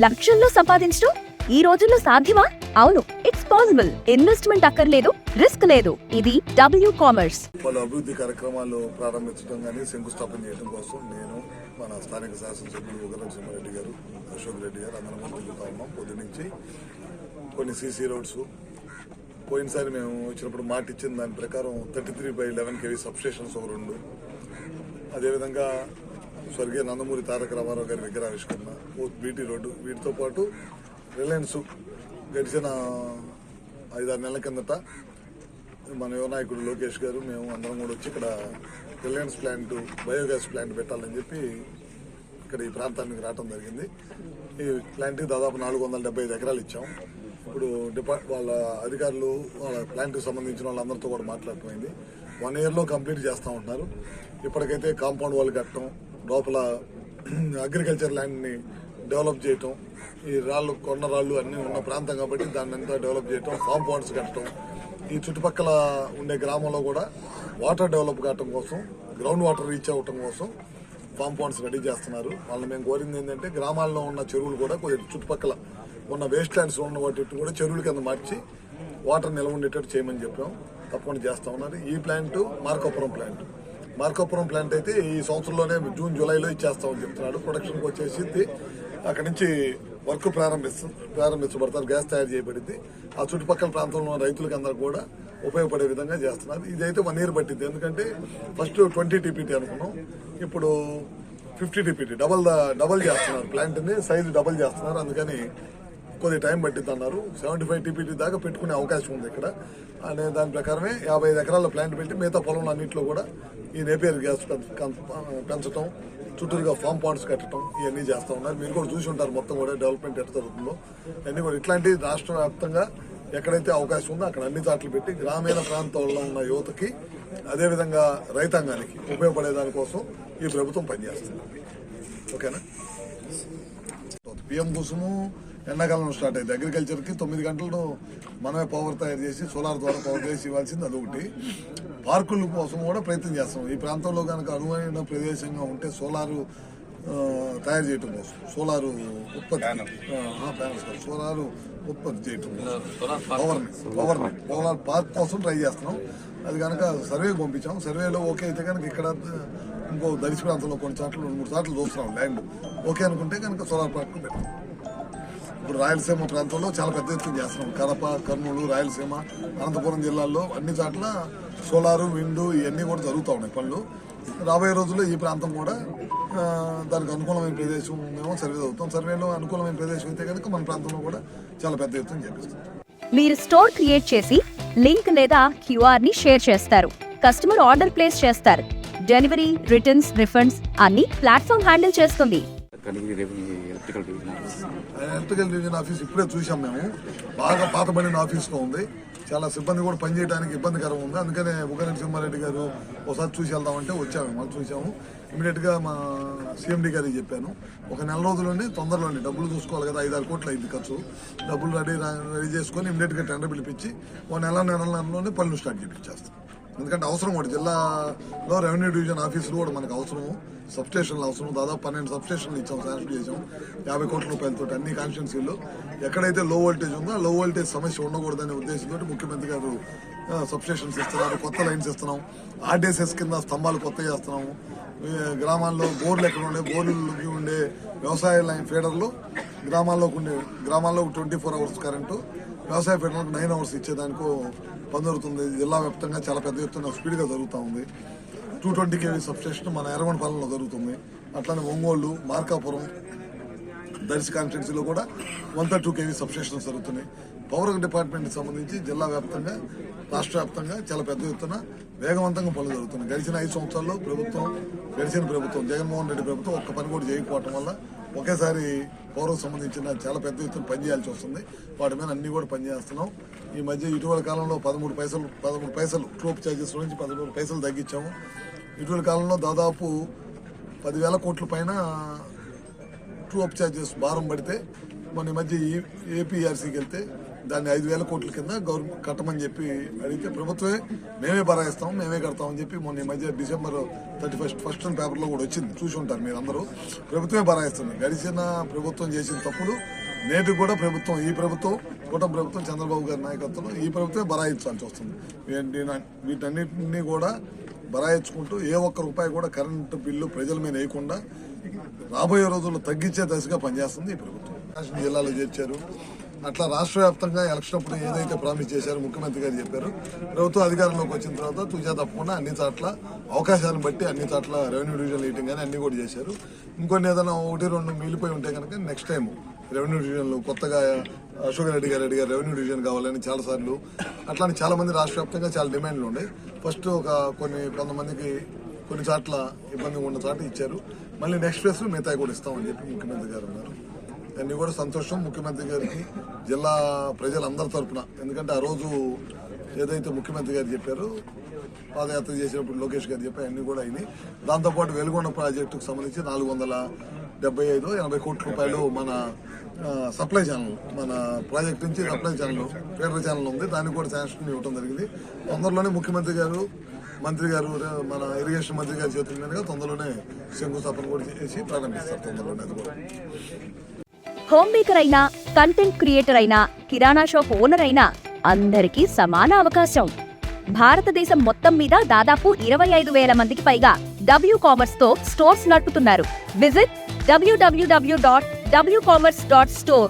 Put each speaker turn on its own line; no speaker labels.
లక్షల్లో సంపాదించడం ఈ రోజుల్లో సాధ్యమా? అవును, ఇట్స్ పాసిబుల్. ఇన్వెస్ట్మెంట్ అక్కర్లేదు, రిస్క్ లేదు. ఇది డబ్ల్యూ కామర్స్.
పలు అభివృద్ధి కార్యక్రమాలు ప్రారంభించడం కానీ శంకుస్థాపన చేయడం కోసం నేను మన స్థానిక శాసనసభ్యులు ఉగరం సింహారెడ్డి గారు, అశోక్ రెడ్డి గారు అందరం తిరుగుతా ఉన్నాం. పొద్దు నుంచి కొన్ని సీసీ రోడ్స్ పోయినసారి మేము వచ్చినప్పుడు మాట ఇచ్చిన దాని ప్రకారం 33/11 kV సబ్స్టేషన్స్ ఒక 2, అదేవిధంగా స్వర్గీయ నందమూరి తారక రామారావు గారి విగ్రహావిష్కరణ, బీటీ రోడ్డు, వీటితో పాటు రిలయన్స్ గడిచిన 5-6 నెలల కిందట మన యువ నాయకుడు లోకేష్ గారు మేము అందరం కూడా వచ్చి ఇక్కడ రిలయన్స్ ప్లాంట్, బయోగ్యాస్ ప్లాంట్ పెట్టాలని చెప్పి ఇక్కడ ఈ ప్రాంతానికి రావడం జరిగింది. ఈ ప్లాంట్కి దాదాపు 475 ఎకరాలు ఇచ్చాం. ఇప్పుడు వాళ్ళ అధికారులు వాళ్ళ ప్లాంట్కి సంబంధించిన వాళ్ళందరితో కూడా మాట్లాడటమైంది. 1 yearలో కంప్లీట్ చేస్తూ ఉంటున్నారు. ఇప్పటికైతే కాంపౌండ్ వాళ్ళు కట్టడం, లోపల అగ్రికల్చర్ ల్యాండ్ని డెవలప్ చేయటం, ఈ రాళ్ళు కొండ రాళ్ళు అన్నీ ఉన్న ప్రాంతం కాబట్టి దాన్ని అంతా డెవలప్ చేయటం, కాంపౌండ్స్ కట్టడం, ఈ చుట్టుపక్కల ఉండే గ్రామంలో కూడా వాటర్ డెవలప్ కావటం కోసం, గ్రౌండ్ వాటర్ రీచ్ అవ్వటం కోసం కాంపౌండ్స్ రెడీ చేస్తున్నారు. వాళ్ళని మేము కోరింది ఏంటంటే గ్రామాల్లో ఉన్న చెరువులు కూడా కొద్దిగా చుట్టుపక్కల ఉన్న వేస్ట్ ల్యాండ్స్ ఉన్న వాటి కూడా చెరువుల కింద మార్చి వాటర్ నిల్వ ఉండేటట్టు చేయమని చెప్పాం. తప్పకుండా చేస్తా ఉన్నారు. ఈ ప్లాంట్ మార్కాపురం ప్లాంట్ అయితే ఈ సంవత్సరంలోనే June, Julyలో ఇచ్చేస్తామని చెప్తున్నాడు. ప్రొడక్షన్కి వచ్చేసి అక్కడి నుంచి వర్క్ ప్రారంభించబడతారు. గ్యాస్ తయారు చేయబడింది. ఆ చుట్టుపక్కల ప్రాంతంలో ఉన్న రైతులకి అందరూ కూడా ఉపయోగపడే విధంగా చేస్తున్నారు. ఇదైతే 1 year పట్టింది. ఎందుకంటే ఫస్ట్ 20 TPT అనుకున్నాం, ఇప్పుడు 50 TPT డబల్ చేస్తున్నారు. ప్లాంట్ని సైజు డబల్ చేస్తున్నారు. అందుకని కొద్ది టైం పట్టిద్ది అన్నారు. 75 TPT దాకా పెట్టుకునే అవకాశం ఉంది ఇక్కడ అనే దాని ప్రకారమే 55 ఎకరాల ప్లాంట్ పెట్టి మిగతా పొలంలో అన్నింటిలో కూడా ఈ నేపియర్ గ్యాస్ పెంచడం, చుట్టూరుగా ఫామ్ పాండ్స్ కట్టడం, ఇవన్నీ చేస్తూ ఉన్నారు. మీరు కూడా చూసి ఉంటారు మొత్తం కూడా డెవలప్మెంట్ ఎట్లా జరుగుతుందో. అన్నీ కూడా ఇట్లాంటి రాష్ట్ర వ్యాప్తంగా ఎక్కడైతే అవకాశం ఉందో అక్కడ అన్ని చాట్లు పెట్టి గ్రామీణ ప్రాంతాల్లో ఉన్న యువతకి, అదేవిధంగా రైతాంగానికి ఉపయోగపడే దానికోసం ఈ ప్రభుత్వం పనిచేస్తుంది. ఓకేనా? పిఎం కుసుము ఎండాకాలంలో స్టార్ట్ అయింది. అగ్రికల్చర్కి 9 గంటలు మనమే పవర్ తయారు చేసి సోలార్ ద్వారా పవర్ చేసి ఇవ్వాల్సింది అదొకటి. పార్కుల కోసం కూడా ప్రయత్నం చేస్తాం. ఈ ప్రాంతంలో కనుక అనువైన ప్రదేశంగా ఉంటే సోలారు తయారు చేయటం కోసం, సోలారు ఉత్పత్తి చేయటం సోలార్ పార్క్ కోసం ట్రై చేస్తున్నాం. అది కనుక సర్వేకి పంపించాం. సర్వేలో ఓకే అయితే కనుక ఇక్కడ ఇంకో దళిత ప్రాంతంలో కొన్ని చోట్ల 2-3 చోట్ల చూస్తున్నాం ల్యాండ్. ఓకే అనుకుంటే కనుక సోలార్ పార్క్ పెట్టాం. ఇప్పుడు రాయలసీమ ప్రాంతంలో చాలా పెద్ద ఎత్తున చేస్తున్నాం. కడప, కర్నూలు, రాయలసీమ, అనంతపురం జిల్లాల్లో అన్ని చోట్ల సోలారు, విండ్ ఇవన్నీ కూడా జరుగుతూ ఉన్నాయి పనులు. రాబోయే రోజుల్లో ఈ ప్రాంతం కూడా దానికి అనుకూలమైన ప్రదేశం మేము సర్వే అవుతాం. సర్వేలో అనుకూలమైన ప్రదేశం అయితే కనుక మన ప్రాంతంలో కూడా చాలా పెద్ద ఎత్తున చేపిస్తాం.
మీరు స్టోర్ క్రియేట్ చేసి లింక్ లేదా QR ని షేర్ చేస్తారు. కస్టమర్ ఆర్డర్ ప్లేస్ చేస్తారు. డెలివరీ, రిటర్న్స్, రిఫండ్స్ అన్ని ప్లాట్ఫామ్ హ్యాండిల్ చేస్తుంది.
ఎలక్ట్రికల్ డివిజన్ ఆఫీస్ ఇప్పుడే చూసాం మేము. బాగా పాతబడిన ఆఫీస్లో ఉంది. చాలా సిబ్బంది కూడా పనిచేయడానికి ఇబ్బందికరం ఉంది. అందుకనే ఉగరం సింహారెడ్డి గారు ఒకసారి చూసి వెళ్దామంటే వచ్చాము. మనం చూసాము. ఇమీడియట్గా మా CMD గారికి చెప్పాను, ఒక నెల రోజుల్లోనే తొందరలోనే డబ్బులు చూసుకోవాలి కదా, 5-6 కోట్లు అయింది ఖర్చు. డబ్బులు రెడీ చేసుకొని ఇమీడియట్గా టెండర్ పిలిపించి ఒక నెలలోనే పనులు స్టార్ట్ చేపించేస్తాం. ఎందుకంటే అవసరం కూడా జిల్లాలో రెవెన్యూ డివిజన్ ఆఫీసులు కూడా మనకు అవసరము. సబ్స్టేషన్లు అవసరం. దాదాపు 12 సబ్స్టేషన్లు ఇచ్చాం, శాంక్షన్ చేసాం 50 కోట్ల రూపాయలతో. అన్ని కాన్స్టిట్యున్సీలు ఎక్కడైతే లో వోల్టేజ్ ఉందో ఆ లో వోల్టేజ్ సమస్య ఉండకూడదనే ఉద్దేశంతో ముఖ్యమంత్రి గారు సబ్స్టేషన్స్ ఇస్తున్నారు. కొత్త లైన్స్ ఇస్తున్నాం. RDSS కింద స్తంభాలు కొత్త చేస్తున్నాము. గ్రామాల్లో బోర్లు ఎక్కడ ఉండే, బోర్లకి ఉండే వ్యవసాయ లైన్ ఫీడర్లు గ్రామాల్లో 24 hours కరెంటు, వ్యవసాయ ఫీడర్లకు 9 hours ఇచ్చేదానికో పని జరుగుతుంది. జిల్లా వ్యాప్తంగా చాలా పెద్ద ఎత్తున స్పీడ్గా జరుగుతూ ఉంది. 220 kV సబ్స్టేషన్ మన ఎర్రగొండపాలెంలో జరుగుతుంది. అట్లానే ఒంగోలు, మార్కాపురం, దర్శి కాన్స్టిట్యున్సీలో కూడా 132 kV సబ్స్టేషన్స్ జరుగుతున్నాయి. పవర్ డిపార్ట్మెంట్కి సంబంధించి జిల్లా వ్యాప్తంగా, రాష్ట్ర వ్యాప్తంగా చాలా పెద్ద ఎత్తున వేగవంతంగా పనులు జరుగుతున్నాయి. గడిచిన 5 సంవత్సరాల్లో ప్రభుత్వం జగన్మోహన్ రెడ్డి ప్రభుత్వం ఒక్క పని కూడా చేయకపోవటం వల్ల ఒకేసారి పౌరకు సంబంధించిన చాలా పెద్ద ఎత్తున పనిచేయాల్సి వస్తుంది. వాటి మీద అన్ని కూడా పనిచేస్తున్నాం. ఈ మధ్య ఇటీవల కాలంలో 13 పైసలు ట్రోప్ ఛార్జెస్ నుంచి 13 పైసలు తగ్గించాము. ఇటీవల కాలంలో దాదాపు 10,000 కోట్ల పైన ట్రోప్ ఛార్జెస్ భారం పడితే, మన ఈ మధ్య APRCకి వెళ్తే దాన్ని 5,000 కోట్ల కింద గవర్నమెంట్ కట్టమని చెప్పి అడిగితే ప్రభుత్వమే మేమే భరాయిస్తాం, మేమే కడతామని చెప్పి మొన్న ఈ మధ్య December 31 ఫస్ట్ పేపర్లో కూడా వచ్చింది, చూసి ఉంటారు మీరు అందరూ. ప్రభుత్వమే భరాయిస్తుంది. గడిచిన ప్రభుత్వం చేసిన తప్పులు నేటి కూడా ప్రభుత్వం, ఈ ప్రభుత్వం కూటమి ప్రభుత్వం చంద్రబాబు గారి నాయకత్వంలో ఈ ప్రభుత్వమే భరాయించాల్సి వస్తుంది. వీటన్నిటినీ కూడా భరాయించుకుంటూ ఏ ఒక్క రూపాయి కూడా కరెంటు బిల్లు ప్రజల మీద వేయకుండా రాబోయే రోజుల్లో తగ్గించే దశగా పనిచేస్తుంది ఈ ప్రభుత్వం. రాష్ట్ర జిల్లాలో చేర్చారు. అట్లా రాష్ట్ర వ్యాప్తంగా ఎలక్షన్ అప్పుడు ఏదైతే ప్రామిస్ చేశారో ముఖ్యమంత్రి గారు చెప్పారు, ప్రభుత్వం అధికారంలోకి వచ్చిన తర్వాత తుజా తప్పకుండా అన్ని చోట్ల అవకాశాలను బట్టి అన్ని చోట్ల రెవెన్యూ డివిజన్ మీటింగ్ కానీ అన్ని కూడా చేశారు. ఇంకొన్ని ఏదైనా 1-2 మిగిలిపోయి ఉంటే కనుక నెక్స్ట్ టైం రెవెన్యూ డివిజన్లు కొత్తగా అశోక్ రెడ్డి గారు అడిగారు రెవెన్యూ డివిజన్ కావాలని చాలాసార్లు. అట్లానే చాలా మంది రాష్ట్ర వ్యాప్తంగా చాలా డిమాండ్లు ఉన్నాయి. ఫస్ట్ కొంతమందికి కొన్ని చోట్ల ఇబ్బందిగా ఉన్న చోట ఇచ్చారు. మళ్ళీ నెక్స్ట్ ఫేజ్ మిగతా కూడా ఇస్తామని చెప్పి ముఖ్యమంత్రి గారు అన్నారు. అన్ని కూడా సంతోషం ముఖ్యమంత్రి గారికి, జిల్లా ప్రజలందరి తరఫున. ఎందుకంటే ఆ రోజు ఏదైతే ముఖ్యమంత్రి గారు చెప్పారో పాదయాత్ర చేసినప్పుడు లోకేష్ గారు చెప్పారు అన్ని కూడా అయినాయి. దాంతోపాటు వెలుగొండ ప్రాజెక్టుకు సంబంధించి 475-80 కోట్ల రూపాయలు మన సప్లై ఛానల్, మన ప్రాజెక్ట్ నుంచి సప్లై ఛానల్, ఫీడర్ ఛానల్ ఉంది, దానికి కూడా శాంక్షన్ ఇవ్వడం జరిగింది. తొందరలోనే ముఖ్యమంత్రి గారు, మంత్రి గారు, మన ఇరిగేషన్ మంత్రి గారి చేతుల మీదుగా తొందరలోనే శంకుస్థాపన కూడా చేసి ప్రారంభిస్తారు తొందరలోనే. అది కూడా
హోమ్ మేకర్ అయినా, కంటెంట్ క్రియేటర్ అయినా, కిరాణా షాప్ ఓనర్ అయినా అందరికీ సమాన అవకాశం. భారతదేశం మొత్తం మీద దాదాపు 25,000 మందికి పైగా W-Commerce తో స్టోర్స్ నడుపుతున్నారు. Visit www.wcommerce.store